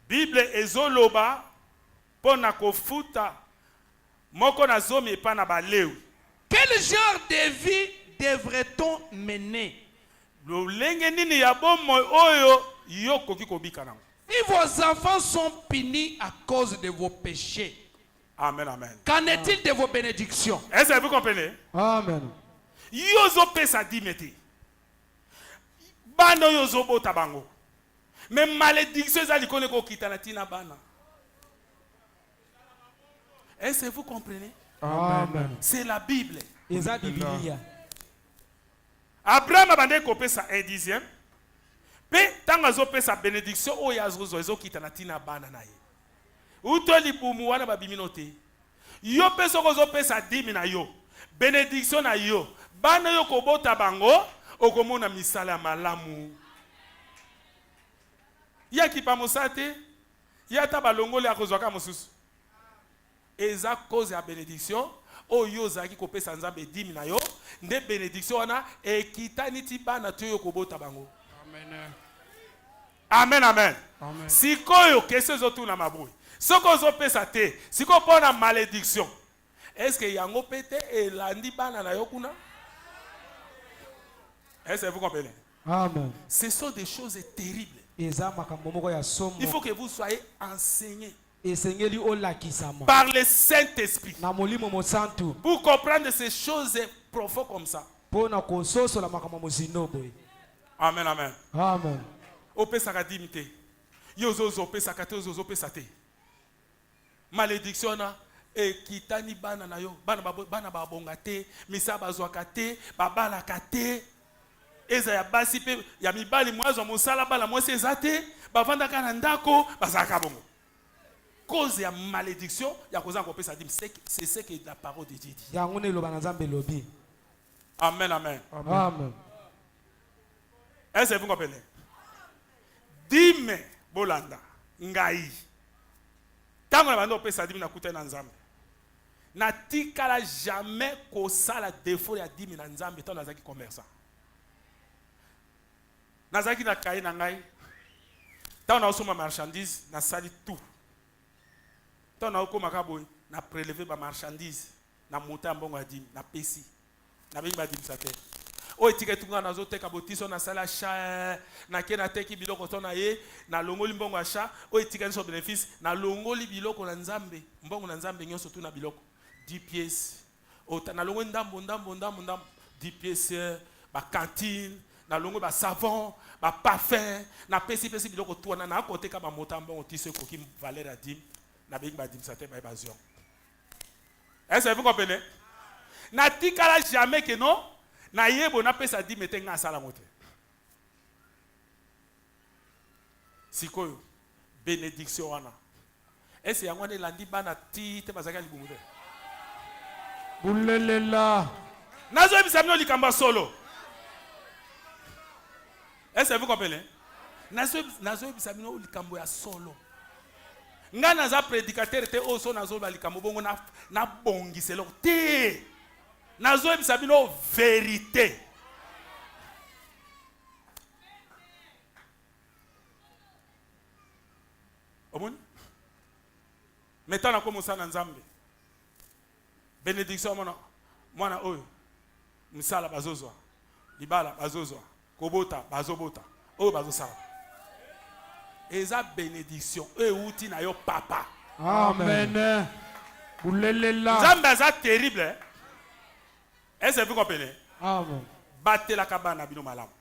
Bible ezoloba pona kofuta moko na zomi epa na balewi. Quel genre de vie devrait-on mener? Lolenge nini ya bomo oyo yo koki kobika nango. Si vos enfants sont punis à cause de vos péchés, Amen, amen. qu'en est-il de vos bénédictions? Est-ce que vous comprenez? Amen. Yozo pesa dimete. Bano yozo bota bango. Mais malédiction ezali kone ko kitana tina bana. Est-ce que vous comprenez? Amen. C'est la Bible. Eza Biblia. Abraham abande ko pesa 1/10. Pe tanga zo pesa bénédiction o yazo zo kitana tina bana na ye. Uto libumu wana babiminote. Yo pesa ko zo pesa 10 na yo. Bénédiction na yo. Bana yo ko bota bango okomona misala malamu. Ya ki pa mosate, ya ta balongole ya kozwaka mosusu. Eza cause ya bénédiction, o yo zaki ko pesa nzambe 10 na yo, nde bénédiction wana ekitani ti bana to yo ko bota bango. Amen. Amen, amen. Amen. Sikoyo kese zo tuna maboui. Soko zo pesa te, siko pona malédiction. Est-ce que yango pete elandi bana na yo kuna? Est-ce que vous comprenez? Amen. Ce sont des choses terribles. Eza makambo moko ya somo. Il faut que vous soyez enseignés Esengeli olakisama. par le Saint-Esprit Na molimo mosantu. pour comprendre ces choses profondes comme ça. Pona kososo la makambo mozino boy. Amen, amen. Amen. Opesaka dimite. Yozozo opesaka te, yozozo opesate. Malédiction na ekitani bana na yo. Bana babonga te, misa bazwaka te, babalaka te. Eza ya basi pe ya mibali mwazo mosala bala mwese ezate, bavandaka na ndako, bazaka bongo. Cause ya malédiction, ya kozanga opesa dim, c'est ce que la parole de Dieu dit. Yango ne loba na Nzambe lobi. Amen, amen. Amen. Est-ce que vous comprenez? Dime bolanda ngai. Tango na bando opesa dim na kuta na Nzambe. Na tikala jamais ko sala défaut ya dim na Nzambe tant nazaki commerçant. Nazaki na kaye na ngai. Tant na osoma marchandise na sali tout. Tant na okoma kaboy na prélever ba marchandise na monta mbongo ya dim na pesi. Na bengi ba dim sa te. O etiketu nga nazo teka botiso na sala cha na ke na teki biloko to na ye na longoli mbongo ya cha o etikani so bénéfice na longoli biloko na Nzambe mbongo na Nzambe nyonso tu na biloko 10 pièces o na longoli ndambo 10 pièces ba cantine na longo ba savon ba parfum na pesi biloko to na koteka ba mota mbongo tiso ko ki valeur ya 10 na bengi ba dim sa te ba évasion. Est-ce que vous comprenez? Na tikala jamais que non na yebo na pesa di mete nga sala mote. Sikoyo bénédiction wana. Est-ce yango ne landi bana ti te bazaka libumu te? Bulelela. Nazo ebisabino likamba solo. Est-ce que vous comprenez? Nazo ebisabino likambo ya solo. Nga naza prédicateur te oso nazo ba likambo bongo na bongiselo te. Nazo ebisabino vérité. Omoni? Metana ko musana Nzambe. Bénédiction mwana oyo. Misala bazozwa. Libala bazozwa. Kobota bazobota. Oyo bazosala. Eza bénédiction. Euti na yo papa. Amen. Bulelela. Nzambe aza terrible. Est-ce que vous comprenez? Amen. Batela kabana bino malamu.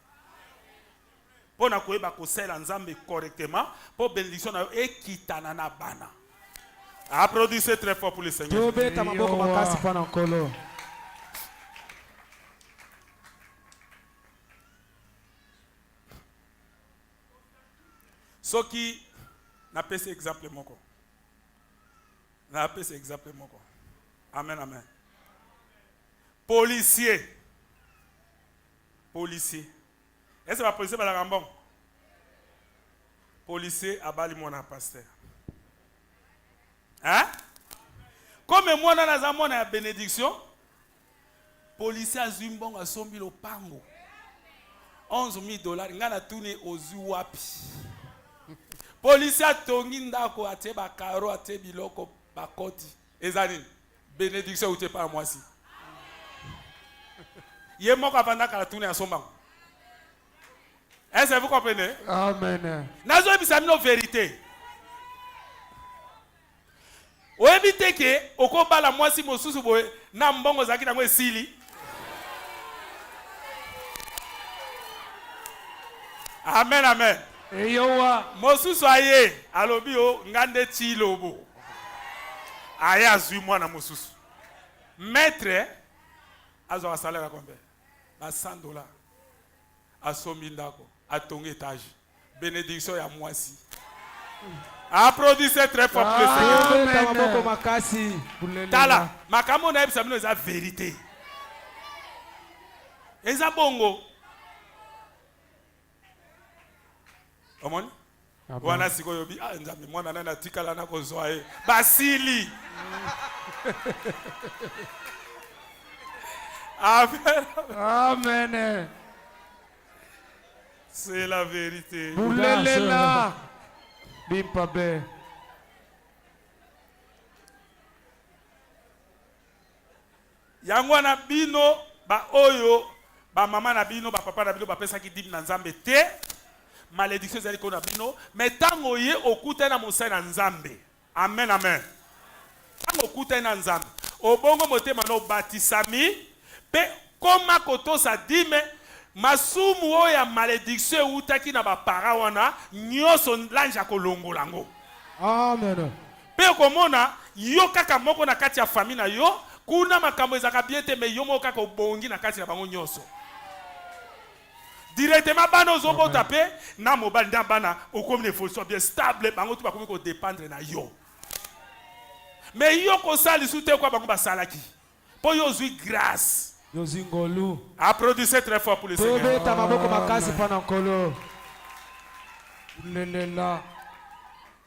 Pona koyeba ko sela Nzambe correctement pour bénédiction na yo ekitana na bana. Applaudissez très fort pour le Seigneur. Tobeta maboko makasi pana nkolo. Soki na pese exemple moko. Na pese exemple moko. Amen, amen. Policier. Est-ce que la policier va la rambon? Policier abali mwana pasteur. Hein? Comme moi dans la bénédiction, policier a zimbon a sombi lo pango. $11,000. Ngana tourné aux wapi. Policier atongi ndako atie ba karo atie biloko bakoti. Ezanini. Bénédiction ou t'es pas moi si. Yé moko avanda kala tourner à son banc. Est-ce que vous comprenez? Amen. Nazo bisamino vérité. Oebite ke okobala mwasi mosusu boye na mbongo zaki na ngwe sili. Amen amen. Eyowa. Mosusu aye alobi o ngande chilobo. Aye azui mwana mosusu. Maître azo salaire combien? Ba $100. Asomi ndako, atongi étage. Bénédiction ya mwasi. Applaudissez très fort pour le Seigneur. Tala, makamo na ebisa mino eza vérité. Eza bongo. Omoni? Wana siko yobi, nzambe mwana nana tikala na kozwa e. Basili. Amen. Amen. C'est la vérité. Boulelela. Bimpabe. Yango na bino ba oyo ba mama na bino ba papa na bino ba pesa ki dim na nzambe te. Malédiction zali ko na bino, mais tango ye okuta na mosai na nzambe. Amen amen. Tango okuta na nzambe. Obongo motema no batisami pe koma kotosa dime masumu oyo ya malédiction utaki na ba para wana nyoso lanja kolongolango. Amen. Pe komona yo kaka moko na kati ya famille na yo kuna makambo ezaka bien te mais yo moko kaka obongi na kati na bango nyoso. Directement bana ozombo taper na mobile nda bana okomi ne fonction bien stable bango tu bakomi ko dépendre na yo. Mais yo ko sali soute kwa bango basalaki. Po yo zui grâce. Yozingolu. Applaudissez très fort pour le Seigneur. Tobe tamaboko makasi pana nkolo. Boulelela.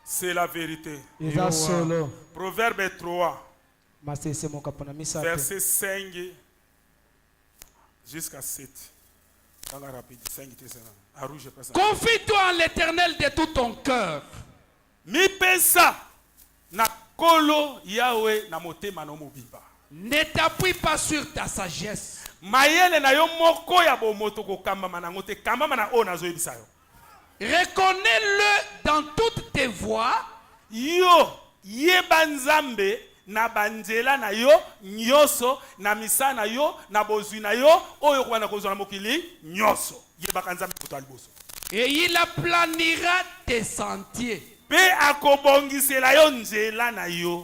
C'est la vérité. Eza solo. Proverbe 3. Masese moka pana misato. Verset 5 jusqu'à 7. Rapide, 5 confie-toi en l'Éternel de tout ton cœur. Mi pesa na kolo Yahweh na motema no mobimba. Ne t'appuie pas sur ta sagesse. Mayele na yo moko ya bomoto ko kamba manango te kamba mana o nazo yebisa yo. Reconnais-le dans toutes tes voies. Yo yeba nzambe na banzela na yo nyoso na misa na yo na bozwi na yo oyo kwa na kozwa na mokili nyoso yeba kanzambe kuto aliboso. Et il aplanira tes sentiers. Pe akobongisela yo nzela na yo.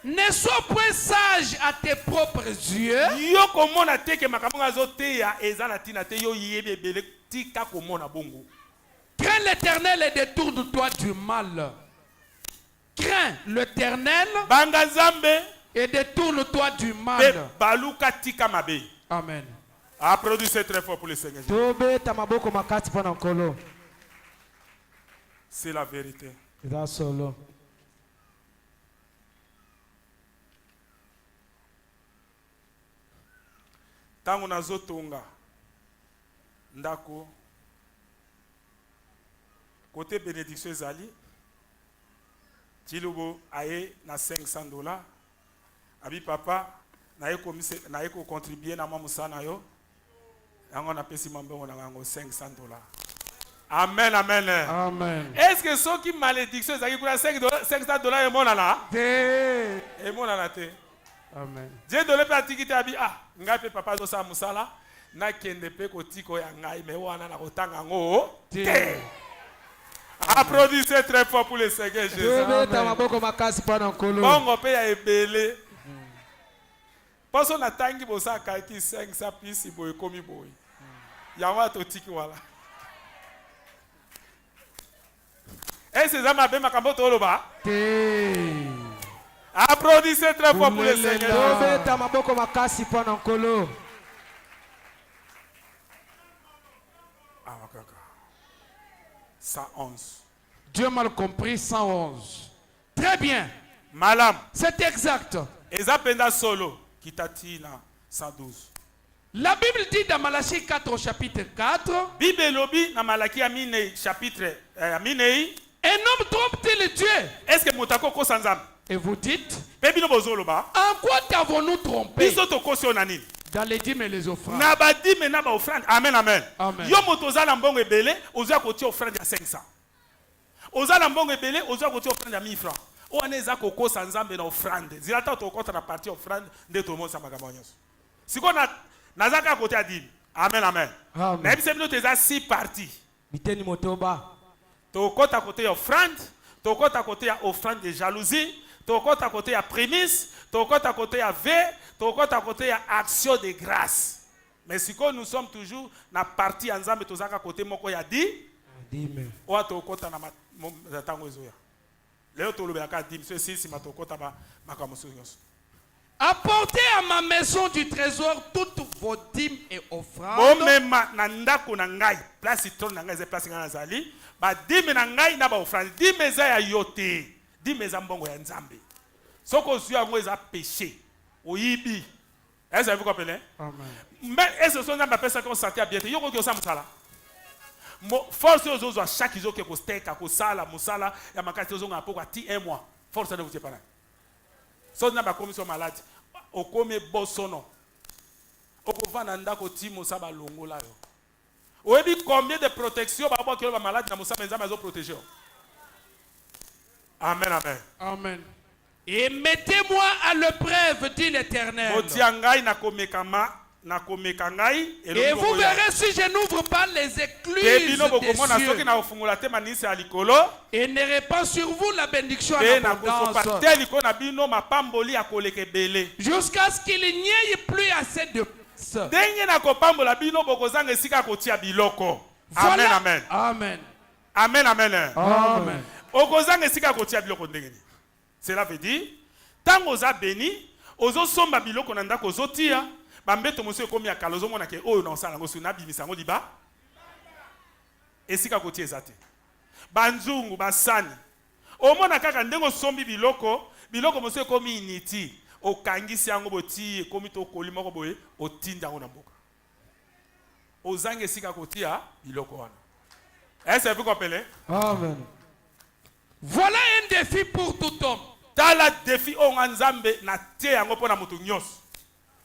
Ne sois point sage à tes propres yeux. Yo komona te ke makambo ngazo te ya ezana tina te yo yebe bele tika komona bongo. Crains l'Éternel et détourne-toi du mal. Crains l'Éternel et détourne-toi du mal. Amen. Applaudissez très fort pour le Seigneur. C'est la vérité. Solo. Tango nazotonga ndako côté bénédiction ezali Tilubo aye na $500. Abi papa na ko contribuer na mamusana yo. Yango na pesi mambongo na ngo $500. Amen amen. Amen. Est-ce que ceux qui malédiction ezali kuna $500 et monana? Te. Et monana te. Amen. Dieu donne pe atikite abi ngai pe papa zo sa musala na kende pe kotiko ya ngai me wana na kotanga ngo te. Applaudissez très fort pour le Seigneur Jésus. Bongo pe ya ebele. Paso na tangi bosa kaki 500 pisi boy komi boy. Yawa to tiki wala. Est-ce que ma be makambo to loba? Applaudissez très fort pour le Seigneur. Ah, 111. Dieu mal compris, 111. Très bien. Malam. C'est exact. Ezapenda solo kitatina 112. La Bible dit dans Malachie 4 au chapitre 4. Bible lobi na Malaki amine chapitre amine. Un homme trompe-t-il Dieu? Est-ce que motako ko sanzam? Et vous dites, Pe bino bozoloba. en quoi t'avons-nous trompé? Biso to ko na nini? Dans les dîmes et les offrandes. Na ba dime na ba offrande. Amen amen. Amen. Yo motozala mbongo ebele, oza ko ti offrande ya 500. Ozala mbongo ebele, oza ko ti offrande ya 1000 francs. O aneza ko ko sanzambe na offrande. Zilata to ko na partie offrande nde to mo sa makambo nyonso. Siko na nazaka ko ti ya dime. Amen amen. Amen. Na ebise bino teza 6 parties. Biteni motoba. Tokota côté ya offrande, tokota côté ya offrande de jalousie, tokota côté ya prémisse, tokota côté ya vœu, tokota côté ya action de grâce. Mais si nous sommes toujours na partie ensemble tozaka côté moko ya di, Dime. oa tokota na matango ezoya. Leo tolobeka dim, ceci si matokota ba makamuso nyonso. Apportez à ma maison du trésor toutes vos dîmes et offrandes. Bomema na ndako na ngai, place itron na ngai ze place ngana zali, ba dime na ngai na ba offrande, dime za ya yote, dime za mbongo ya nzambe. Soko zui yango eza péché, oyibi. Est-ce que vous comprenez? Amen. Mais est-ce que son âme appelle ça comme santé à bien? Yoko ki osa musala. Force aux autres à chaque iso ke ko steka ko sala musala ya makati ozo ngapo kwa ti 1 mois. Force ne vous pas. Son âme a commis son malade. Okome bosono. Okovana ndako ti musaba longola yo. Oyebi combien de protection ba bo ke ba malade na musaba nzamba zo protéger. Amen amen. Amen. Et mettez-moi à l'épreuve, dit l'Éternel. Et vous verrez si je n'ouvre pas les écluses des cieux et ne répands sur vous la bénédiction en abondance jusqu'à ce qu'il n'y ait plus assez de place. Amen, amen. Amen. Amen, amen. Amen. Cela veut dire, tant aux a béni, aux autres sommes biloko nanda kozotia, bambeto monsieur komi akalozo mona ke oyo na osala ngo suna bimisango liba. Esika kotie ezate. Banzungu basani. Omona kaka ndengo sombi biloko monsieur komi initi. Okangisi yango boti komi to kolima ko boye otinda ngo na mboka. Ozange esika kotia biloko wana. Est-ce que vous comprenez? Amen. Voilà un défi pour tout homme. Tala défi onganzambe na te yango pona mutu nyos.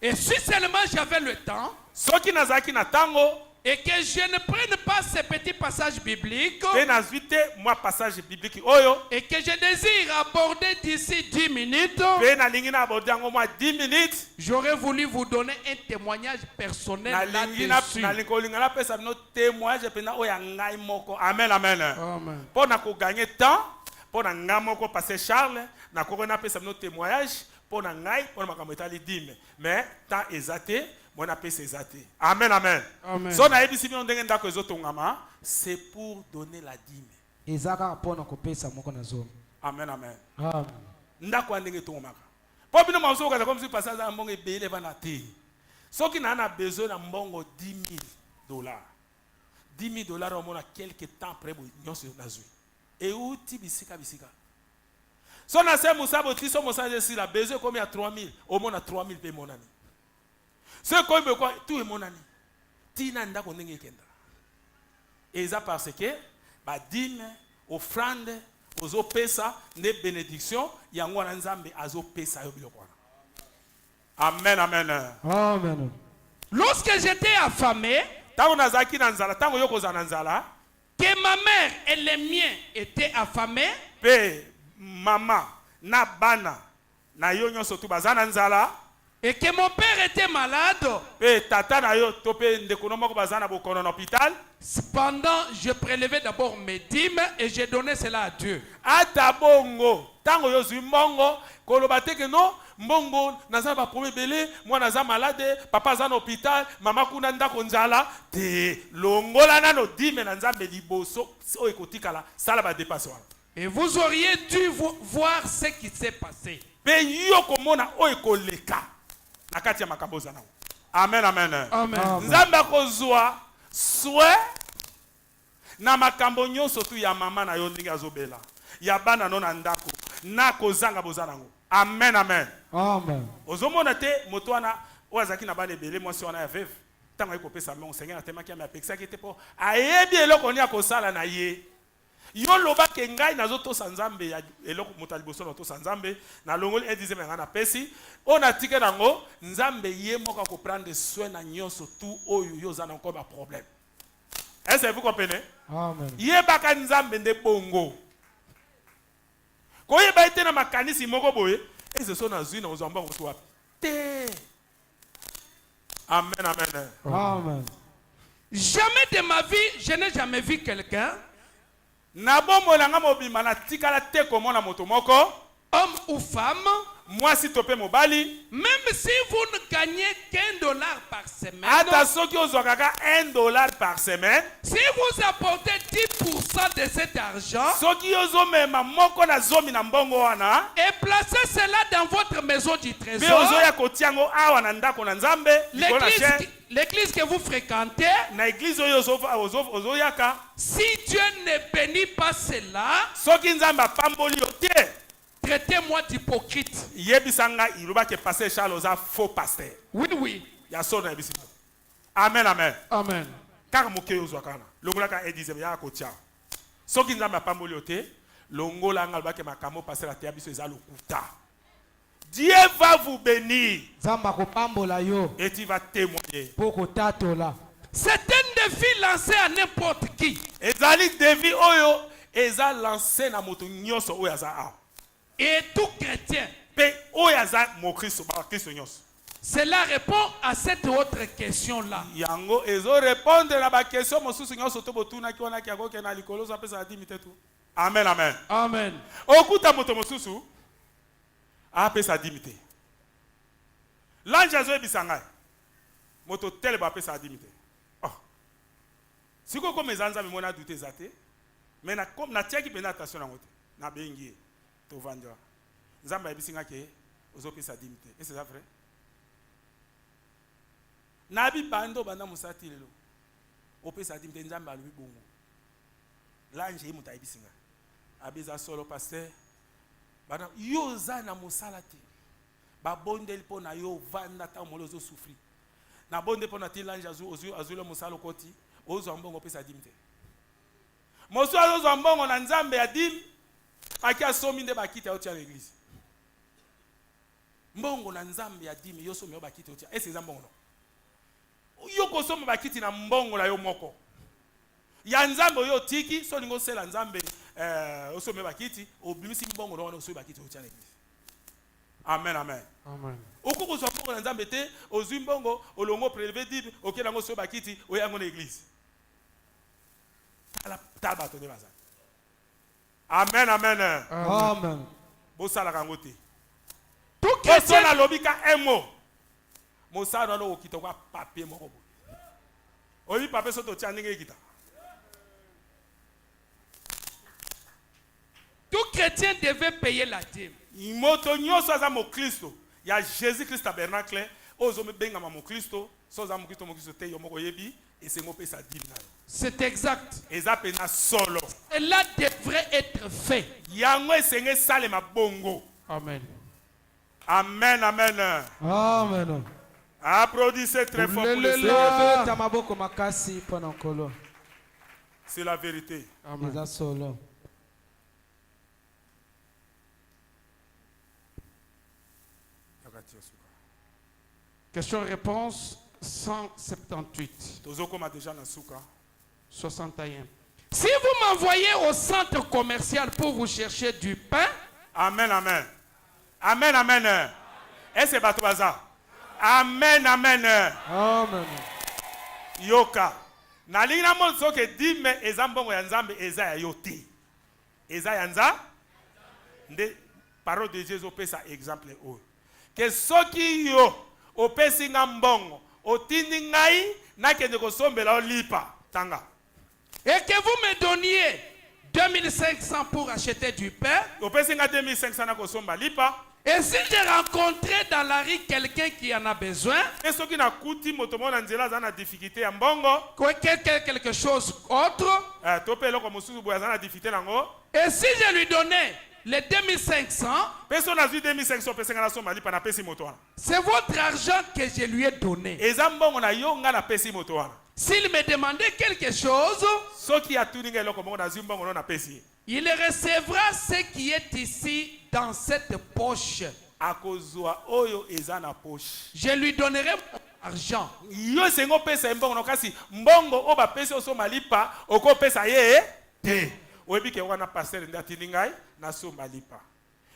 Et si seulement j'avais le temps, soki nazaki na tango et que je ne prenne pas ces petits passages bibliques, pe nazwite moi passage biblique oyo et que je désire aborder d'ici 10 minutes, pe na lingi na aborder yango moi 10 minutes, j'aurais voulu vous donner un témoignage personnel là-dessus. na lingolinga na pesa no témoignage pe na oya ngai moko. Amen amen. Amen. Pour na ko gagner temps, pour na ngamo ko passer Charles, na ko na pesa no témoignage pour na ngai pour makambo etali dime. Mais temps exacté, moi na pesa exacté. Amen amen. Amen. So na ebisi bi ndenge ndako ezotongama, c'est pour donner la dîme. Ezaka pona kopesa moko na zo. Amen amen. Amen. Ndako ndenge tongomaka. Po bino maso ka comme si passage à mbongo ebele bana te. Soki na na besoin na mbongo $10,000. $10,000 au moins quelque temps après nyonso nazui. Et uti bisika bisika. So na se musabo ti so musaje si la besoin comme ya 3,000, au moins na 3,000 pe monani. Ce comme quoi tout est monani. Tina ndako ndenge kenda. Et ça parce que ba dîme, offrande, ozo pesa ne bénédiction yango na nzambe azo pesa yo biloko wana. Amen amen. Amen. Lorsque j'étais affamé, Tango nazaki na nzala, tango yoko za na nzala, que ma mère et les miens étaient affamés, pe mama na bana na yo nyonso tu bazana nzala, et que mon père était malade, pe tata na yo to pe ndeko no moko bazana bokono na hôpital, cependant je prélevais d'abord mes dîmes et j'ai donné cela à Dieu. ata bongo tango yo zui mbongo koloba te ke no mbongo naza ba problème belé, moi naza malade, papa za na hôpital, mama kuna ndako nzala te longola na no dime na nzambe liboso o ekotikala sala ba dépasse wana. Et vous auriez dû voir ce qui s'est passé. Pe yo komona o ekoleka na kati ya makambo za nango. Amen amen. Amen. Nzambe akozwa souhait na makambo nyonso tu ya mama na yo ndenge azobela. Ya bana no na ndako na kozanga bozana ngo. Amen amen. Amen. Ozomona te moto wana oazaki na bana ebele mwasi wana ya veuve. Tango ekopesa mongo Seigneur atemaki ya apekisaki te po ayebi eloko ni akosala na ye. yo loba ke ngai nazo to sanzambe ya eloko motaliboso na to sanzambe na longoli e dixième ngana pesi on a tike nango nzambe ye moka ko prendre soin na nyonso tout oyo yo za na encore ba problème. Est-ce que vous comprenez? Amen. Ye baka nzambe nde bongo. Ko ye ba ite na makanisi moko boye eze so na zui na ozamba ko to te. Amen, amen. Amen. Jamais de ma vie, je n'ai jamais vu quelqu'un, homme ou femme, moi si topé mobali, même si vous ne gagnez $1 par semaine, $1 par semaine, si vous apportez 10% de cet argent et placez cela dans votre maison du trésor, l'église que vous fréquentez, si Dieu ne bénit pas cela, traitez-moi d'hypocrite. Oui, oui. Amen, amen. Amen. Car moke yo zwakana. Longolaka e dixième ya kotia. Soki nzamba pamboli ote, longola ngalba ke makamo passer la terre biso eza lokuta. Dieu va vous bénir. Zamba ko pambola yo. Et tu vas témoigner. Poko tatola. C'est un défi lancé à n'importe qui. Ezali défi oyo eza lancé na moto nyonso oyo aza a. Et tout chrétien. Pe oyo aza mo Christo ba Christo nyonso. Cela répond à cette autre question-là. Yango ezo répondre à la question mosusu nyonso to botuna ki wana ki akoke na likolo za pesa dimite tu. Amen, amen. Amen. Okuta moto mosusu a pesa dimite. L'ange azo ebisanga. Moto tel ba pesa dimite. Oh. Siko ko mezanza me mona douter zate. Mais na comme na tiaki pena attention na ngote. Na bengi to vandra. Nzamba ebisinga ke ozo pesa dimite. Est-ce ça vrai? Nabi bando banda musati lelo. Opesa dimite nzamba alubi bongo. L'ange muta ebisinga. Abiza solo pasteur. Bana yo za na musala te. Ba bondeli po na yo vanda ta molo zo souffrir. Na bonde po na ti l'ange azu le musala koti. Ozo mbongo pesa dimite. Mosu azo mbongo na nzambe ya dim. Akia somi nde bakite otia l'église. Mbongo na nzambe ya dim yo somi bakite otia. Est-ce que mbongo no? Yo kosoma bakiti na mbongo la yo moko. Ya nzambe yo tiki so lingo sela nzambe osome bakiti obimisi mbongo na osome bakiti otia l'église. Amen, amen. Amen. Okuko so mbongo na nzambe te ozwi mbongo olongo prélever dib okela ngo so bakiti oyango na église. Tala taba to ne baza. Amen, amen. Amen. Bosala kango te. Tout chrétien la lobika un mot. Mosala no okito kwa papier moko. Oyi papier so to tia ndenge kita. Tout chrétien devait payer la dîme. Imoto nyoso aza mo Kristo. Ya Jésus Christ tabernacle. Ozo me benga mo Kristo. So za mo Kristo te yo moko yebi. Et c'est mo pesa dîme na. C'est exact. Eza pena solo. Cela devrait être fait. Yango esenge sale ma bongo. Amen. Amen, amen. Amen. Applaudissez très fort pour le Seigneur. C'est la vérité. Amen. Question-réponse 178. 61. Si vous m'envoyez au centre commercial pour vous chercher du pain. Amen, amen. Amen, amen. Est-ce que c'est bazar? Amen, amen. Amen. Yoka. Nalina mon so ke di me ezambongo ya nzambe eza ya yote. Eza ya nza. Nde parole de Jésus pesa exemple o. Que soki yo opesi ngambongo otindi ngai na kende ko sombela lipa tanga. Et que vous me donniez 2500 pour acheter du pain. Opesi nga 2500 na ko somba lipa. Et si j'ai rencontré dans la rue quelqu'un qui en a besoin, quelque chose autre, et si je lui donnais les 2500, c'est votre argent que je lui ai donné. S'il me demandait quelque chose, il recevra ce qui est ici dans cette poche. Je lui donnerai mon argent.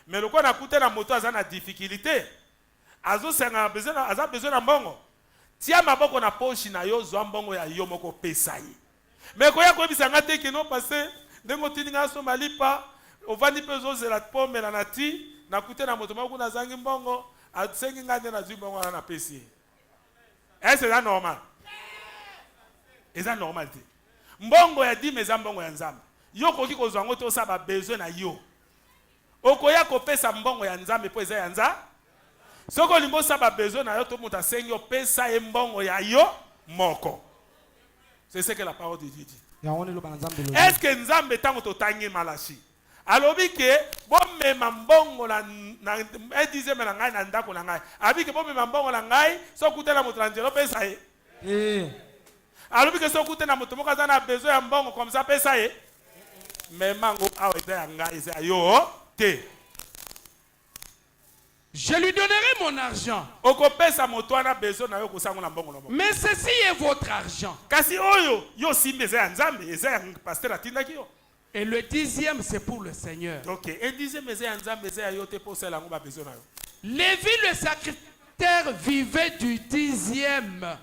Mais le quoi n'a coûté la moto a difficulté. Azo senga besoin na mbongo. Tia maboko na poche na yo zo mbongo ya yo moko pesa ye. Mais ko ya ko bisanga te ke no passer ndengo tininga so malipa ovandi pezo zela pomme na nati na coûté na moto moko na zangi mbongo asengi ngande na zimbongo na pesi. Est-ce que c'est normal? Est-ce normal te? Mbongo ya di meza mbongo ya nzambe. Yo koki ko zo ngo to sa ba besoin na yo. Okoya kopesa mbongo ya nzambe po eza ya nza soko limbo saba besoin na yo to muta sengi opesa mbongo ya yo moko. C'est ce que la parole de Dieu dit. Est-ce que nzambe tango to tangi malachi alobi ke bomema mbongo na dixième na ngai na ndako na ngai abi ke bomema mbongo na ngai so kutela moto na njelo pesa ye alobi ke so kutela moto moka za na besoin ya mbongo comme ça pesa ye memango awa eza ya ngai eza yo. Je lui donnerai mon argent. Mais ceci est votre argent. Et le dixième, c'est pour le Seigneur. Lévi le sacrificateur vivait du dixième.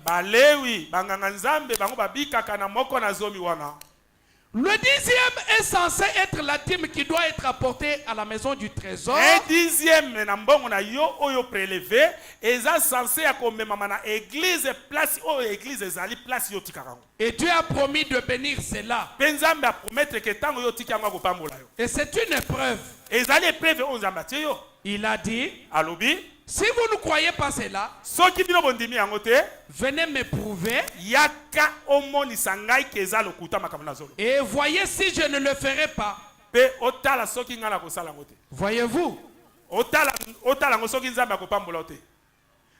Le dixième est censé être la dîme qui doit être apportée à la maison du trésor. Un dixième na yo oyo prélevé est censé accompagner na église place o église ezali place yo tikarango. Et Dieu a promis de bénir cela. Penzambe a promettre que tango yo tikango ko pambola yo. Et c'est une épreuve. Ezali épreuve on nzamba yo. Il a dit alobi si vous ne croyez pas cela, venez me prouver. Et voyez si je ne le ferai pas. Voyez-vous?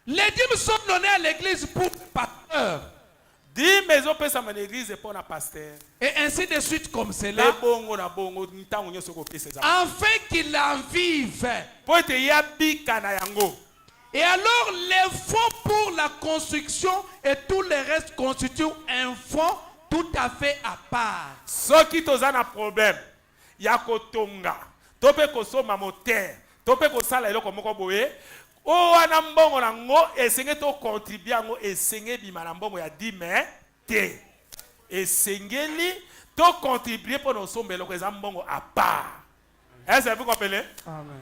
Les dîmes sont donnés à l'église pour le pasteur. Et ainsi de suite comme cela. Afin qu'il en vive. Et alors les fonds pour la construction et tout le reste constituent un fonds tout à fait à part. Ce qui te a un problème, yakotonga, tope kosoma moteur, tope kosala eloko moko boye. O wana mbongo na ngo esenge to contribuer ngo esenge bima na mbongo ya 10 mais te esengeli to contribuer pour nos sombelo ko za mbongo à part. Est-ce que vous comprenez? Amen.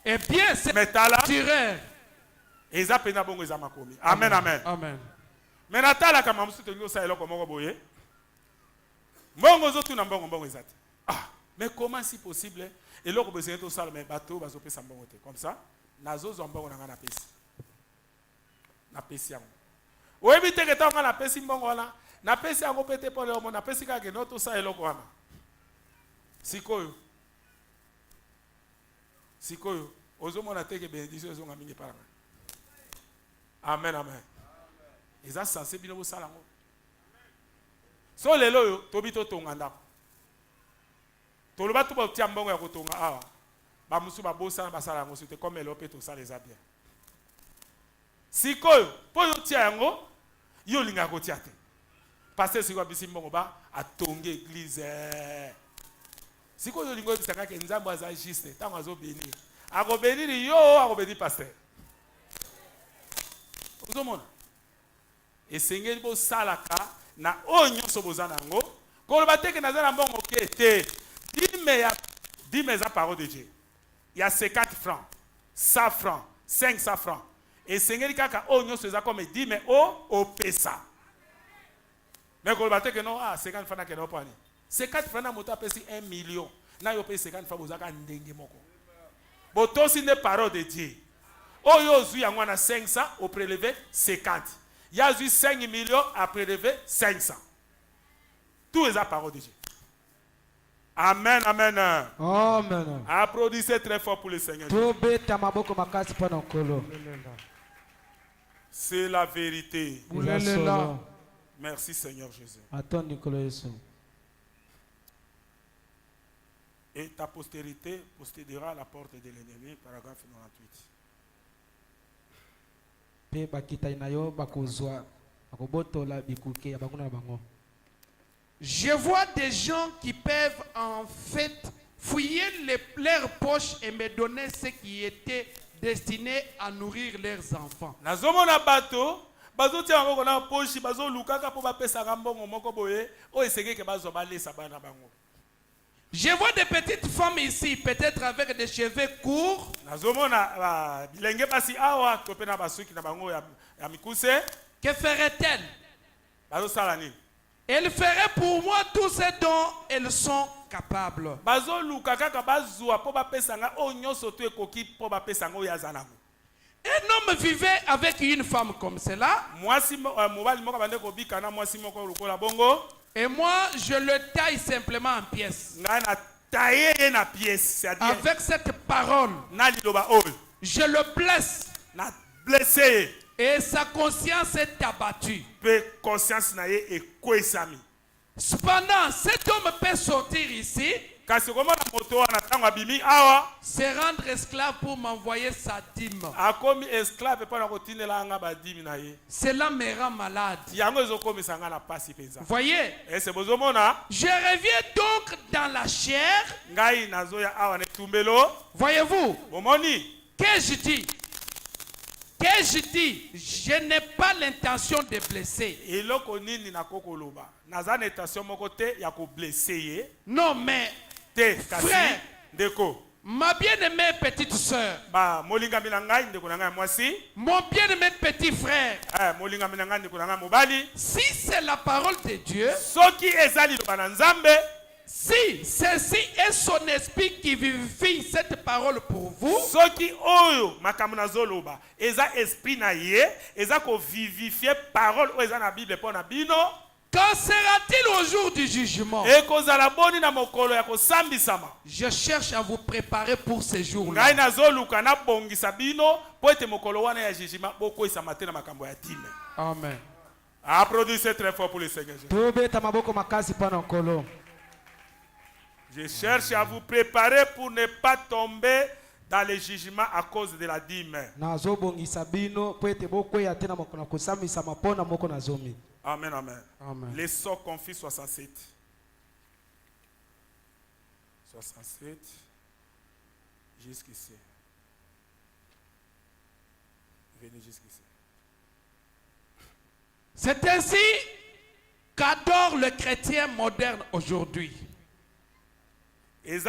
Et bien c'est tireur. Eza pena bongo eza makomi. Amen amen. Amen. Mais natala kama msuto nyo sa eloko moko boye. Mbongo zo tuna mbongo ezati. Ah, mais comment si possible eloko besoin to sala mais bateau bazopesa mbongo te comme ça? Nazo zombongo na pesi. Na pesi yango. Oyebi te keta nga na pesi mbongo wana. Na pesi yango pete pole omo na pesi ka ke no to sa eloko wana. Sikoyo. Sikoyo. Ozomo na teke bénédiction zonga mingi para. Amen amen. Eza censé bino sala ngo. So lelo yo tobi to tonganda. Toloba to ba tia mbongo ya kotonga awa. Ba musu ba bosa ba sala ngo c'était comme elope to sala eza bien. Sikoyo po yo tia yango yo linga ko tia te. Pasteur siko bisi mbongo ba atonge église. Sikoyo lingo bisaka ke nzambo aza juste tango azo bénir. Ako bénir yo ako bénir pasteur. Uzomona. Esengeli bo salaka na onyo so bozana ngo. Ko ba teke na zana mbongo ke te. Dis-moi la parole de Dieu. Il y a 50 francs, 100 francs, 500 francs. Et Seigneur kaka onyo so za comme dit mais au pesa. Mais ko ba teke no 50 francs na ke no pani. 50 francs na moto apesi 1 million. Na yo pesi 50 francs bozaka ndenge moko. Boto si ne parole de Dieu. Oyo zui yango na 500 au prélevé 50. Il y a eu 5 millions à prélever 500. Tout est la parole de Dieu. Amen, amen. Amen. Applaudissez très fort pour le Seigneur. C'est la vérité. Merci Seigneur Jésus. Et ta postérité possédera la porte de l'ennemi. Paragraphe 98. Je vois des gens qui peuvent en fait fouiller leurs poches et me donner ce qui était destiné à nourrir leurs enfants. Je vois des petites femmes ici, peut-être avec des cheveux courts. Que ferait-elle? Elle ferait pour moi tout ce dont elles sont capables. Un homme vivait avec une femme comme cela. Et moi, je le taille simplement en pièces. Avec cette parole, je le blesse. Et sa conscience est abattue. Cependant, cet homme peut sortir ici, se rendre esclave pour m'envoyer sa dîme. Cela me rend malade. Voyez, je reviens donc dans la chair. Voyez-vous, que je dis? Je n'ai pas l'intention de blesser. Non, mais frère, ma bien-aimée petite soeur, mon bien-aimé petit frère, si c'est la parole de Dieu, si ceci est son esprit qui vivifie cette parole pour vous, qu'en sera-t-il au jour du jugement? Je cherche à vous préparer pour ce jour-là. Amen. Applaudissez très fort pour le Seigneur. Je cherche à vous préparer pour ne pas tomber dans le jugement à cause de la dîme. Amen, amen. Les sceaux confis 67. 67. Jusqu'ici. Venez jusqu'ici. C'est ainsi qu'adore le chrétien moderne aujourd'hui. Je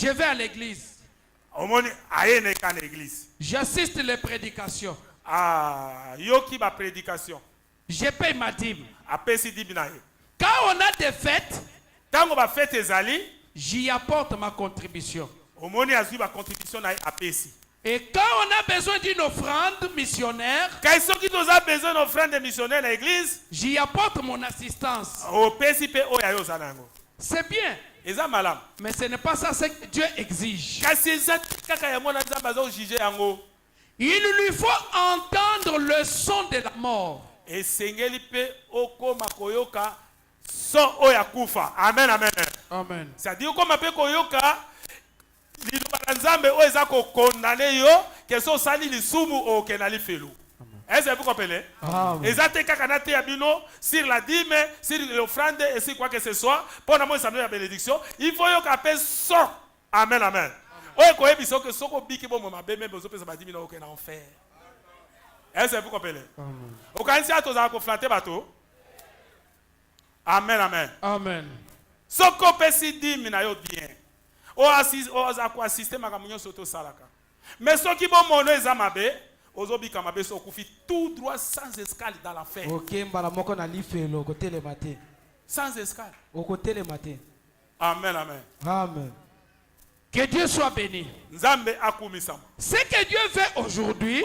vais à l'église. J'assiste les prédications. Je paye ma dîme. Quand on a des fêtes, j'y apporte ma contribution. Et quand on a besoin d'une offrande missionnaire, j'y apporte mon assistance. C'est bien. Mais ce n'est pas ça ce que Dieu exige. Il lui faut entendre le son de la mort. Amen, amen. Amen. C'est-à-dire est-ce que vous comprenez? Sur la dîme, sur l'offrande et sur quoi que ce soit, pour la bénédiction, il faut que ça. Amen, amen. Est-ce que vous comprenez? Amen, amen. Amen. Ce qu'on peut se dire, bien. Mais ce qui vont monnaie, tout droit sans escale dans la fête. Sans escale. Amen, amen. Amen. Que Dieu soit béni. Ce que Dieu fait aujourd'hui,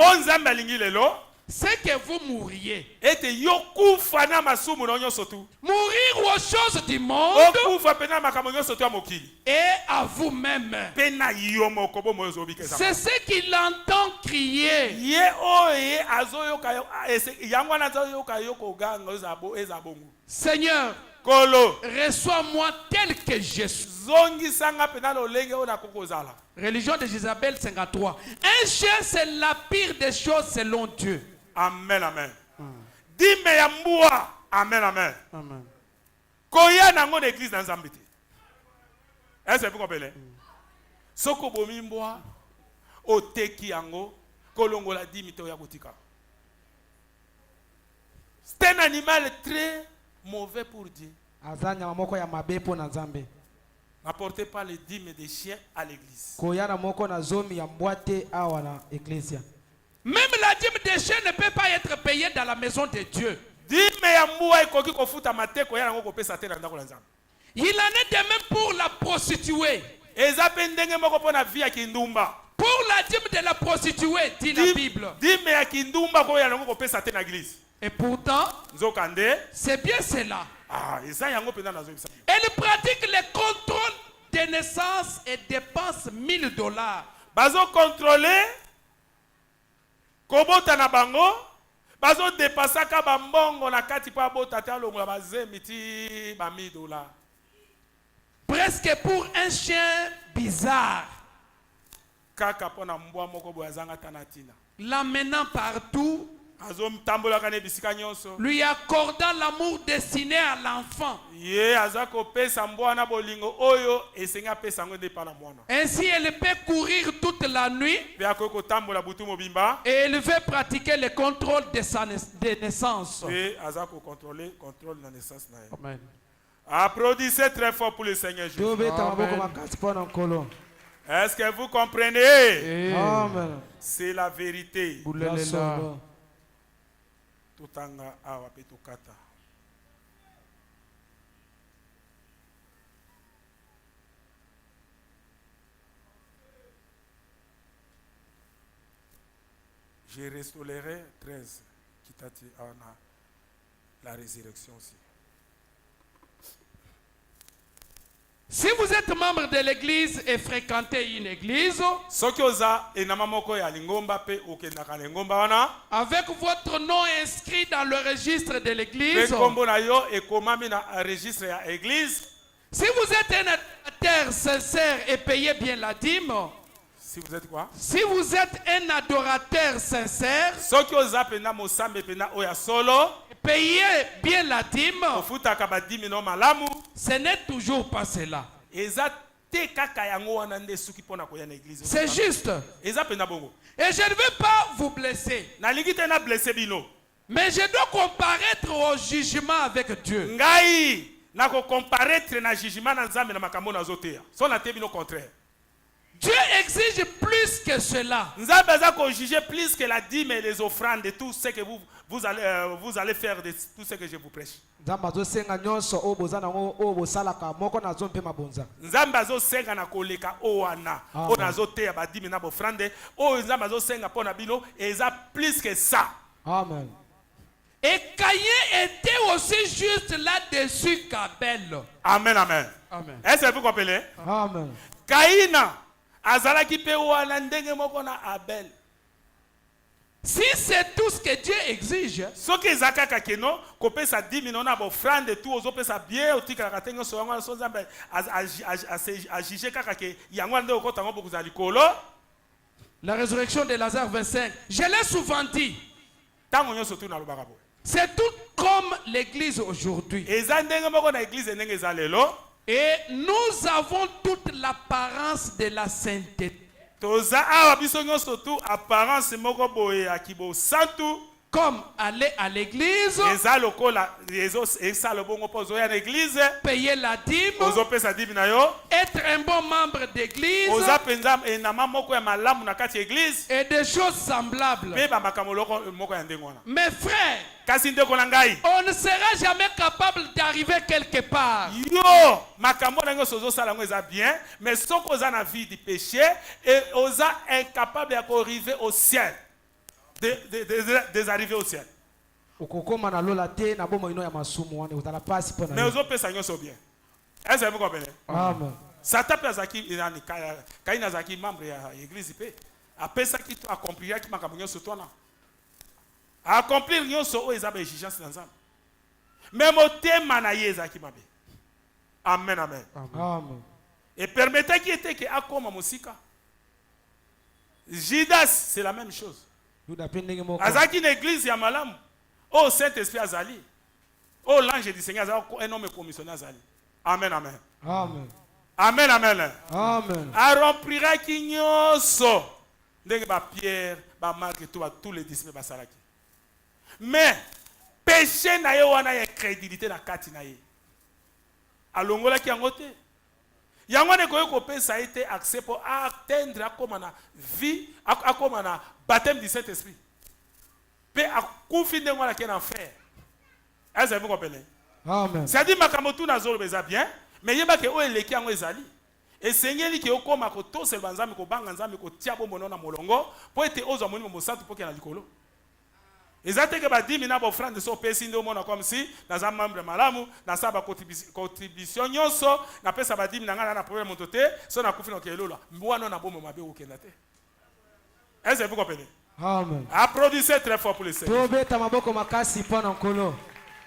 c'est que vous mourriez. ete yokufa na masumu na nyonso tu. Mourir aux choses du monde Okufa pena makambo nyonso tu ya mokili. et à vous-même. Pena yo moko bo moyo zobi keza. C'est ce qu'il entend crier. Ye oye azoyoka yo yango na azoyoka yo koganga ezabongo. Seigneur, Kolo reçois-moi tel que je suis. zongisanga pena lolenge ona kokozala. Religion de Jézabel 53. Un chien, c'est la pire des choses selon Dieu. Amen, amen. Dime ya mbua. Amen, amen. Amen. Koya nango na église na Nzambe te. Est-ce que vous comprenez? Soko bomi mbua oteki yango kolongola dimi to ya kotika. C'est un animal très mauvais pour Dieu. Azanya moko ya mabepo na Nzambe. N'apportez pas les dîmes des chiens à l'église. Koyana moko na zomi ya mbwate awa na ecclesia. Même la dîme des chiens ne peut pas être payée dans la maison de Dieu. Dîme ya mbua ekoki kofuta mateko ya nango kopesa te na ndako la Nzambe. Il en est de même pour la prostituée. Eza pe ndenge moko pona vie ya kindumba. Pour la dîme de la prostituée, dit la Bible. Dîme ya kindumba ko ya nango kopesa te na église. Et pourtant, Nzokande c'est bien cela. ah eza yango pena nazo bisa. Elle pratique le contrôle des naissances et dépense $1000. Bazo contrôler kobota na bango bazo dépasser ka bambongo na kati pa bota ta longola bazemi ti ba $1000. Presque pour un chien bizarre. Kaka pona mbwa moko boya zanga tanatina. L'amenant partout, Azo mtambola kane bisika nyonso. lui accordant l'amour destiné à l'enfant. Ye azako pesa mbwa na bolingo oyo esenga pesa ngo depa na mwana. Ainsi, elle peut courir toute la nuit Pe akoko tambola butu mobimba. et elle veut pratiquer le contrôle de naissance. Pe azako contrôle la naissance na ye. Amen. Applaudissez très fort pour le Seigneur Jésus. Tobeta Amen. maboko makasi pona nkolo. Est-ce que vous comprenez? Amen. C'est la vérité. Solo. Tutanga awa pe tukata. Je restaurerai 13 qui t'a dit la résurrection aussi. Si vous êtes membre de l'église et fréquentez une église, Soki oza enama moko ya lingomba pe okendaka lingomba wana avec votre nom inscrit dans le registre de pe l'église, kombo na yo ekomami na registre ya église. si vous êtes un adorateur sincère et payez bien la dîme, Si vous êtes quoi? si vous êtes un adorateur sincère, Soki oza pena mosambe pena oya solo payez bien la dîme, ofutaka badimi no malamu ce n'est toujours pas cela. eza te kaka yango wana nde suki pona koya na église. C'est juste. Eza pena bongo. Et je ne veux pas vous blesser, Nalingi te na blessé bino. mais je dois comparaître au jugement avec Dieu. Ngai na ko comparaître na jugement na Nzambe na makambo na zotea. So na te bino contraire. Dieu exige plus que cela. Nzambe aza ko juger plus que la dîme et les offrandes de tout ce que vous allez faire de tout ce que je vous prêche. Nzambe azosenga nyonso oyo boza nango oyo bosalaka moko na zo mpe mabonza. Nzambe azosenga na koleka owana. Amen. Ona zotea ba dîme na offrande. Oyo Nzambe azosenga pona bino eza plus que ça. Amen. Et Caïn était aussi juste là-dessus qu'Abel. Amen, amen. Amen. Est-ce que vous comprenez? Amen. Kaina azalaki pe wana ndenge moko na Abel. Si c'est tout ce que Dieu exige, Soki ezaka kakeno kopesa 10 millions na offrande tout ozopesa bien otika katengo so ngwana so Nzambe a juger kaka ke yango nde okota ngo bokuza likolo. la résurrection de Lazare 25, je l'ai souvent dit, Tango nyonso tu na lobaka bo. c'est tout comme l'église aujourd'hui. Eza ndenge moko na église ndenge eza lelo. Et nous avons toute l'apparence de la sainteté. Toza awa biso nyonso tu apparence moko boye ya kibo santu. Comme aller à l'église, Eza lokola eza le bongo pozo ya na église. payer la dîme, Ozopesa 10 na yo. être un bon membre d'église Oza penza enama moko ya malamu na kati ya église. et des choses semblables. Pe ba makambo moko ya ndenge wana. Mes frères, Kasi ndeko na ngai. on ne sera jamais capable d'arriver quelque part. Yo, makambo na nyonso ozosala ngo eza bien, mais soko oza na vie du péché et oza incapable ya arriver au ciel. des arrivées au ciel. okokoma na lola te na bomoi no ya masumu wana ozala pasi mpo na Mais yo. ozopesa nyonso bien. Est-ce que vous comprenez? Amen. Satan mpe azalaki kaini azalaki membre ya église mpe apesaki to accompliraki makambo nyonso to wana accomplir nyonso oyo eza baexigence na nzambe me motema na ye ezalaki mabe. Amen, amen. Amen. epermetaki ete ke akoma mosika. Judas c'est la même chose. Yuda mpe ndenge moko. azalaki na église ya malamu oyo Saint-Esprit azali oyo l'ange du Seigneur azali un homme commissionné azali. Amen, amen. Amen. Amen, amen. Amen. Arompliraki nyonso ndenge Pierre, Marc et tous les disciples basalaki. Mais péché na ye wana ya crédibilité na kati na ye alongolaki yango te. Yango ne koyo kopesa ete accès pour atteindre akoma na vie akoma na baptême du Saint-Esprit pe akufi ndenge wana ke na enfer. Est-ce que vous comprenez? Amen. C'est-à-dire makambo tu nazolo beza bien mais yeba ke o eleki yango ezali esengeli ke okoma ko tosela nzambe ko banga nzambe ko tia bombo na molongo po ete ozwa monimo mosantu po ke na likolo. Ezate ke ba 10 mina bo frère de so pesi ndo mona comme si na za membre malamu na sa ba contribution nyonso na pesa ba 10 mina ngana na problème motote so na kufi na kelola mbwana na bombo mabe okenda te. Est-ce que vous comprenez? Amen. Applaudissez très fort pour le Seigneur. Tobeta maboko makasi mpo na nkolo.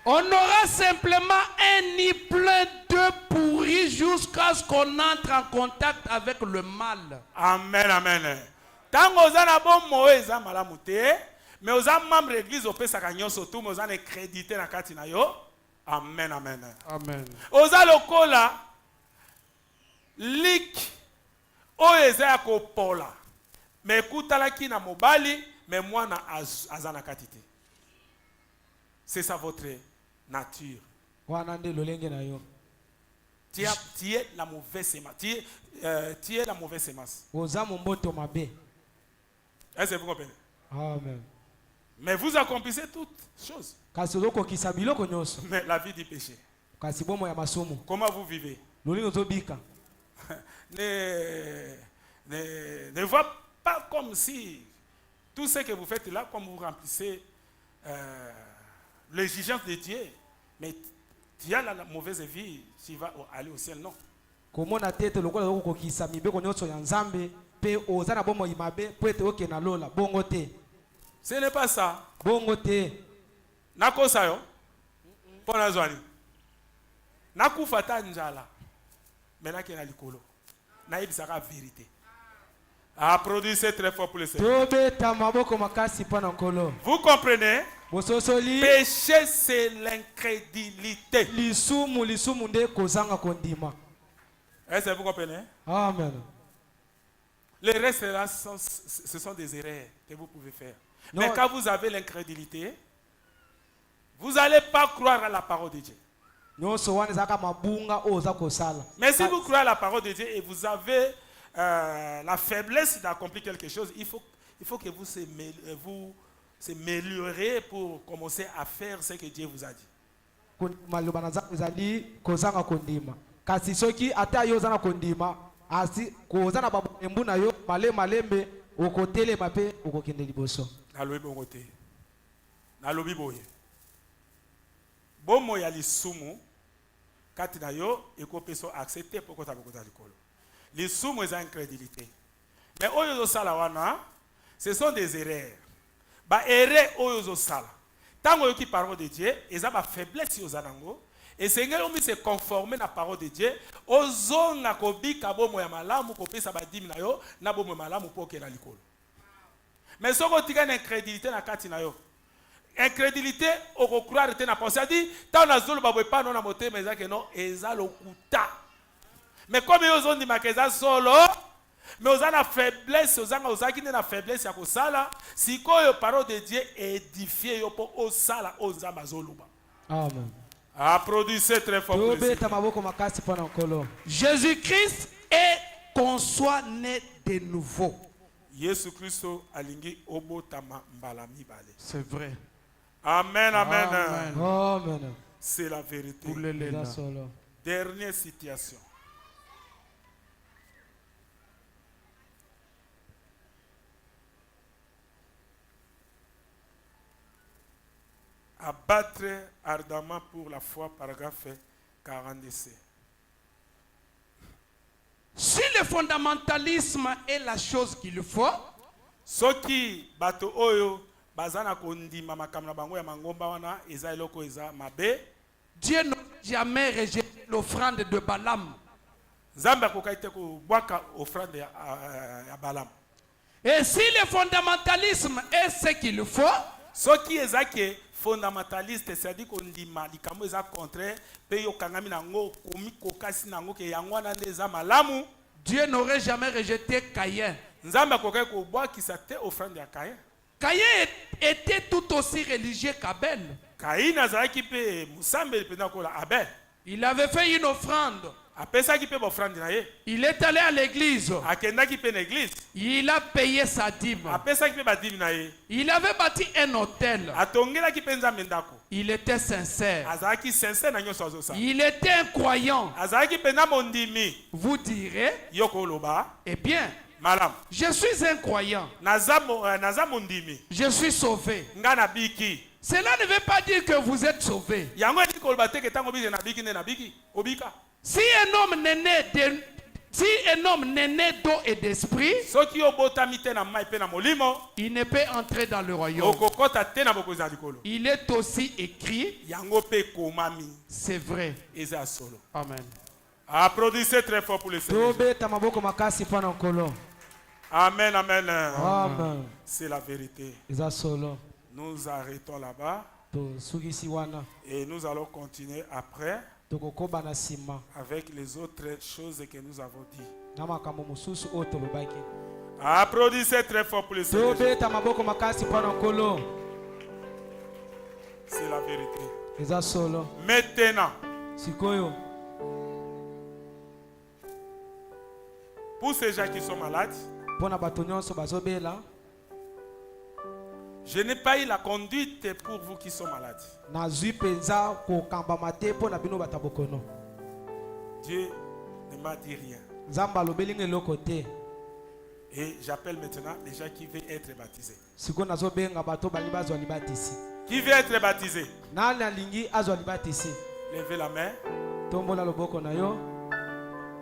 On aura simplement un nid plein d'œufs pourris jusqu'à ce qu'on entre en contact avec le mal. Amen, amen. Tango ozana bombo eza malamu te, mais oza membre église opesaka nyonso tu, mais ozana crédité na kati na yo. Amen, amen. Amen. Oza lokola lik oyo eza ya kopola, mais ekutalaki na mobali, mais mwana azana kati te. C'est ça votre nature. Wana nde lolenge na yo. Tu es la mauvaise semence. Tu es la mauvaise semence. Oza momboto mabe. Est-ce que vous comprenez? Amen. Mais vous accomplissez toutes choses. Kasi ozokokisa biloko nyonso. Mais la vie du péché. Kasi bomo ya masumu. Comment vous vivez? Lolingo ozobika. Ne vois pas comme si tout ce que vous faites là, comme vous remplissez l'exigence de Dieu, mais tu as la mauvaise vie, tu vas aller au ciel, non. Komona tete lokola okokisa mibeko nyonso ya Nzambe pe oza na bomo imabe po ete oke na lola bongo te. Ce n'est pas ça. Bongo te. Nakosa yo. Pona zwani. Nakufa ta njala. Mena ke na likolo. Na yebisaka vérité. Applaudissez très fort pour le Seigneur. Tobeta maboko makasi mpo na nkolo. Vous comprenez? Bososoli. Péché, c'est l'incrédulité. Lisumu nde kozanga kondima. Est-ce que vous comprenez? Amen. Les restes là, ce sont des erreurs que vous pouvez faire. Non. Mais quand vous avez l'incrédulité, vous n'allez pas croire à la parole de Dieu. Nyonso wana ezaka mabunga oza kosala. Mais si vous croyez à la parole de Dieu et vous avez la faiblesse d'accomplir quelque chose, il faut que vous s'améliorez pour commencer à faire ce que Dieu vous a dit. Maloba na Nzambe ezali kozanga kondima. Kasi soki ata yo zana kondima, asi kozana babembu na yo malembe okotele mape okokende liboso. Nalobi bongo te. Nalobi boye. Bomo ya lisumu kati na yo ekopeso accepter pokota bokota likolo. Lisumu eza incrédulité. Mais oyo sala wana, ce sont des erreurs. Ba erreur oyo sala. Tango yoki parole de Dieu, eza ba faiblesse yo zanango. Et Seigneur omi se conformer na parole de Dieu, ozonga kobika bomo ya malamu kopesa ba dimi na yo, na bomo malamu poke na likolo. Mais soko tika na incrédulité na kati na yo. Incrédulité au croire te na pensée dit tant na zolo babwe pa non na moté mais ça que non eza lokuta. Mais comme yo zondi makeza solo, mais aux na faiblesse, aux qui na faiblesse ya kosala, sikoyo parole de Dieu édifié yo po osala ozamba zoluba. Amen. Applaudissez très fort pour le Tobeta Seigneur. maboko makasi mpo na nkolo. Jésus-Christ est qu'on soit né de nouveau. Yesu Christo alingi obotama mbala mibale. C'est vrai. Amen, amen. Amen. Amen. C'est la vérité. Pour les Eza solo. Dernière situation. Abattre ardemment pour la foi, paragraphe 40c. Si le fondamentalisme est la chose qu'il faut, Soki bato oyo bazana kondima makambo na bango ya mangomba wana eza eloko eza mabe. Dieu n'a jamais rejeté l'offrande de Balaam. Nzambe akokai te kobwaka offrande ya Balaam. Et si le fondamentalisme est ce qu'il faut, Soki ezaki fondamentaliste, c'est-à-dire kondima likambo eza contraire pe yo kangami nango komi kokasi nango ke yango wana nde eza malamu. Dieu n'aurait jamais rejeté Caïn. Nzambe akokai kobwakisa te offrande ya Caïn. Caïn était tout aussi religieux qu'Abel. Caïn azalaki pe musambeli pena kola Abel. Il avait fait une offrande. Apesaki pe offrande na ye. Il est allé à l'église. Akendaki pe na église. Il a payé sa dîme. Apesaki pe badimi na ye. Il avait bâti un hôtel. Atongelaki pe nzambe ndako. Il était sincère. Azalaki sincère na nyonso azosa. Il était un croyant. Azalaki pe na mondimi. Vous direz, Yoko loba. eh bien, Malam. je suis un croyant. Naza mondimi. Je suis sauvé. Nga na biki. Cela ne veut pas dire que vous êtes sauvé. Yango edi koloba te ke tango bize na biki ne na biki. Obika. Si un homme n'est né d'eau et d'esprit, Soki obotami te na mai pe na molimo. il ne peut entrer dans le royaume. Okokota te na bokoza likolo. Il est aussi écrit, Yango pe komami. c'est vrai. Eza solo. Amen. Applaudissez très fort pour le Seigneur. tobeta maboko makasi mpo na nkolo. Amen, amen. Amen. C'est la vérité. Eza solo. Nous arrêtons là-bas tosukisi wana et nous allons continuer après tokokoba na nsima avec les autres choses que nous avons dit. na makambo mosusu oyo tolobaki. Applaudissez très fort pour le Seigneur. tobeta maboko makasi mpo na nkolo. C'est la vérité. Eza solo. Maintenant, Sikoyo, pour ces gens qui sont malades, mpo na bato nyonso bazobela, je n'ai pas eu la conduite pour vous qui sont malades. nazwi mpenza kokambama te mpo na bino bato ya bokono. Dieu ne m'a dit rien. Nzambe alobeli nga eloko te. Et j'appelle maintenant les gens qui veulent être baptisés. Sikoyo nazobenga bato bali bazwa libatisi. Qui veut être baptisé? Nani alingi azwa libatisi? Levez la main. Tombola loboko na yo.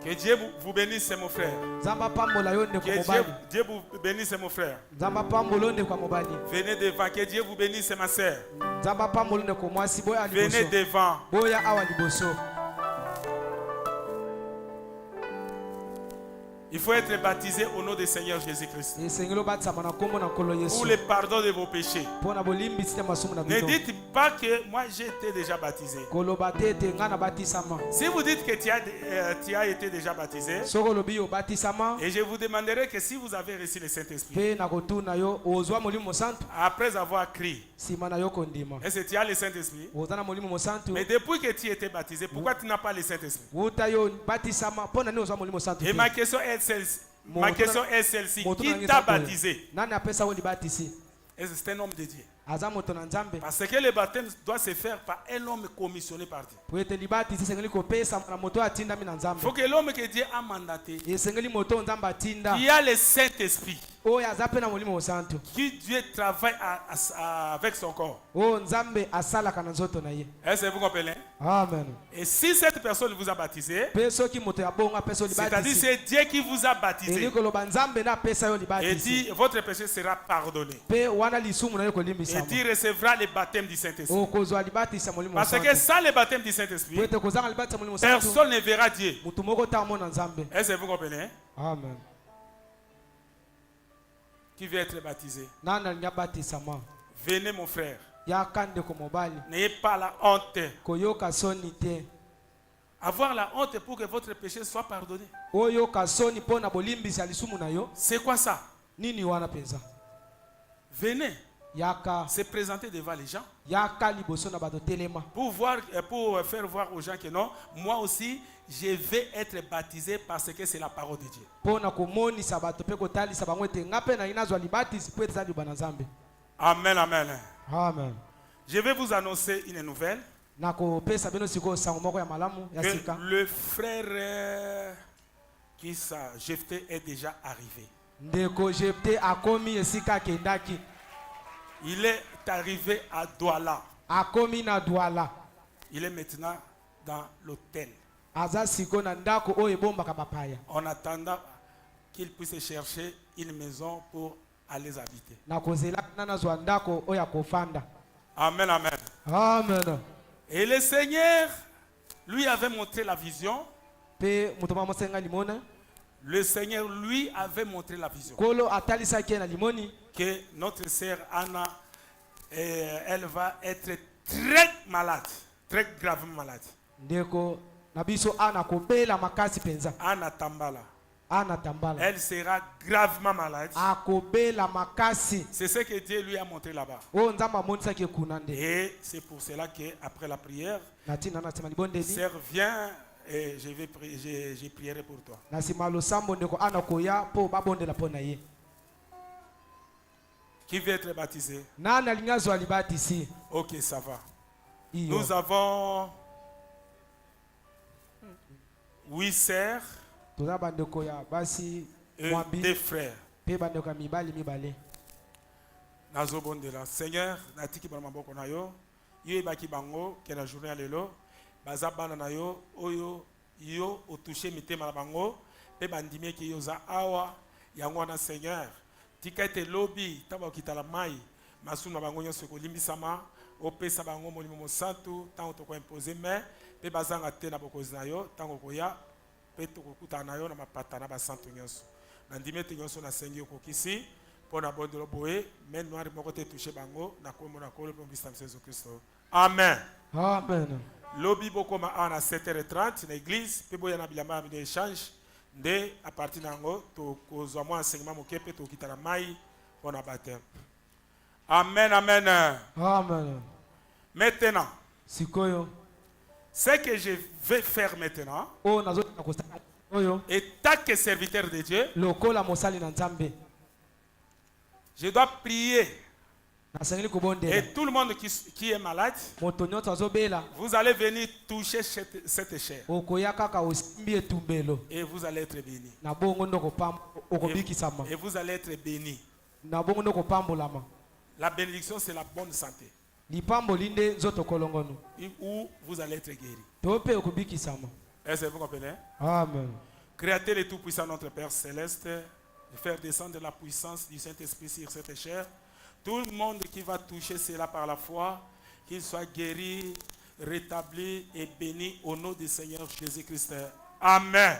Que Dieu vous bénisse, mon frère. Nzambe apambola yo ndeko Que mobali. Dieu vous bénisse, mon frère. Nzambe apambola yo ndeko mobali. Venez devant. Que Dieu vous bénisse, ma sœur. Nzambe apambola ndeko mwasi boya liboso. Venez devant. Boya awa liboso. Il faut être baptisé au nom du Seigneur Jésus-Christ. Esengelo batisama na kombo na nkolo Yesu. Pour le pardon de vos péchés. Mpo na bolimbisi te masumu na Ne bino. dites pas que moi j'ai été déjà baptisé. Koloba te ete nga na batisama. Si vous dites que tu as été déjà baptisé, Soko olobi yo batisama. et je vous demanderai que si vous avez reçu le Saint-Esprit, Pe na kotuna yo ozwa molimo mosantu. après avoir crié, Sima na yo kondima. est-ce que tu as le Saint-Esprit? Oza na molimo mosantu. Mais depuis que tu étais baptisé, pourquoi tu n'as pas le Saint-Esprit? Wuta yo batisama mpo na nini ozwa molimo mosantu. Et te? ma question est celle-ci. Ma question est celle-ci. Moto na Qui ngeza t'a koyo. baptisé? Nani apesa yo libatisi? Est-ce que c'est un homme de Dieu? Aza moto na Nzambe. Parce que le baptême doit se faire par un homme commissionné par Dieu. Po ete libatisi esengeli kopesa na moto oyo atindami na Il Nzambe. faut que l'homme que Dieu a mandaté, Esengeli moto oyo Nzambe atinda. qui a le Saint-Esprit, Oyo aza pe na molimo mosantu. qui Dieu travaille avec son corps. Oyo Nzambe asalaka na nzoto na ye. Est-ce que vous comprenez? Amen. Et si cette personne vous a baptisé, Pe soki moto ya bongo apesa yo c'est-à-dire libatisi. c'est Dieu qui vous a baptisé, Eli koloba Nzambe na apesa yo et libatisi. dit votre péché sera pardonné. Pe wana lisumu na yo Et kolimbisama. tu recevras le baptême du Saint-Esprit. Okozwa libatisi ya molimo Parce que mosantu. sans le baptême du Po Saint-Esprit, ete kozanga libatisi ya molimo mosantu. personne ne verra Dieu. Mutu moko ta mona Nzambe. Est-ce que vous comprenez? Amen. Qui veut être baptisé? Nani alingi abatisama? Venez mon frère. Yaka ndeko mobali. N'ayez pas la honte. Koyoka soni te. Avoir la honte pour que votre péché soit pardonné. Oyoka soni mpo na bolimbisi ya lisumu na yo. C'est quoi ça? Nini wana penza? Venez Yaka. se présenter devant les gens Yaka liboso na bato telema. pour faire voir aux gens que non, moi aussi, je vais être baptisé parce que c'est la parole de Dieu. Mpo na komonisa bato pe kotalisa bango ete nga pe na inazwa libatisi po ete za liba na Nzambe. Amen, amen. Amen. Je vais vous annoncer une nouvelle. Na kopesa bino sikoyo sango moko ya malamu ya Que sika. le frère qui s'est jeté est déjà arrivé. Ndeko Jefte akomi esika akendaki. Il est arrivé à Douala. akomi na douala. Il est maintenant dans l'hôtel. Aza siko na ndako oyo ebombaka bapaya. En attendant qu'il puisse chercher une maison pour aller habiter. Na kozela na zwa ndako oyo akofanda. Amen, amen. Amen. Et le Seigneur lui avait montré la vision. Pe mutoma mosenga limona. Le Seigneur lui avait montré la vision. Kolo atalisa ke na limoni. Que notre sœur Anna, elle va être très malade, très gravement malade. Ndeko na biso ana kobela makasi penza. Anna Tambala. Ana tambala. Elle sera gravement malade. Akobela makasi. C'est ce que Dieu lui a montré là-bas. O nzamba monisa ke kunande. Et c'est pour cela qu'après la prière, Natina na sema libondeli. sœur, viens et je prierai pour toi. Na sima lo sambo ndeko ana koya po babondela pona ye. Qui veut être baptisé? Nana lingazo alibatisi. Ok, ça va. Iyo. Nous avons 8 sœurs Toza bandeko ya basi et mwambi 2 frères. pe bandeko ya mibali mibale. Nazobondela Seigneur natiki bana maboko na yo yo ebaki bango ke na journée ya lelo baza bana na yo oyo yo otouché mitema na bango pe bandimi eke yo za awa yango wana Seigneur tika ete lobi ntango okitala mai masumu na bango nyonso ekolimbisama opesa bango molimo mosantu ntango tokoimpose mai pe bazanga te na bokonzi na yo ntango koya pe tokokutana na yo na mapata na basantu nyonso na ndimi ete nyonso nasengi okokisi pour abondelo boye mais noir moko te touché bango na kombo na kolo pour Christ Jésus Christ. Amen. Amen. Lobi bokoma à 7h30 na église pe boya na bilamba de échange de à partir nango to kozwa mo enseignement mokepe to kitala mai pour na baptême. Amen, amen. Amen. Maintenant, Sikoyo. ce que je vais faire maintenant, O nazo na kosala. Oyo. et tant que serviteur de Dieu, Lokola mosali na nzambe. je dois prier. Nasengeli kobondela. Et tout le monde qui est malade, Moto nyonso azobela. vous allez venir toucher cette chair. Okoya kaka osimbi etumbelo. Et vous allez être béni. Na bongo ndoko pam okobikisama. Et vous allez être béni. Na bongo ndoko pambolama. La bénédiction, c'est la bonne santé. Lipambo linde nzoto kolongono. Où vous allez être guéri. Tope okobikisama. Est-ce que vous comprenez? Amen. Créateur et tout-puissant, notre Père céleste, de faire descendre la puissance du Saint-Esprit sur cette chair. Tout le monde qui va toucher cela par la foi, qu'il soit guéri, rétabli et béni au nom du Seigneur Jésus-Christ. Amen.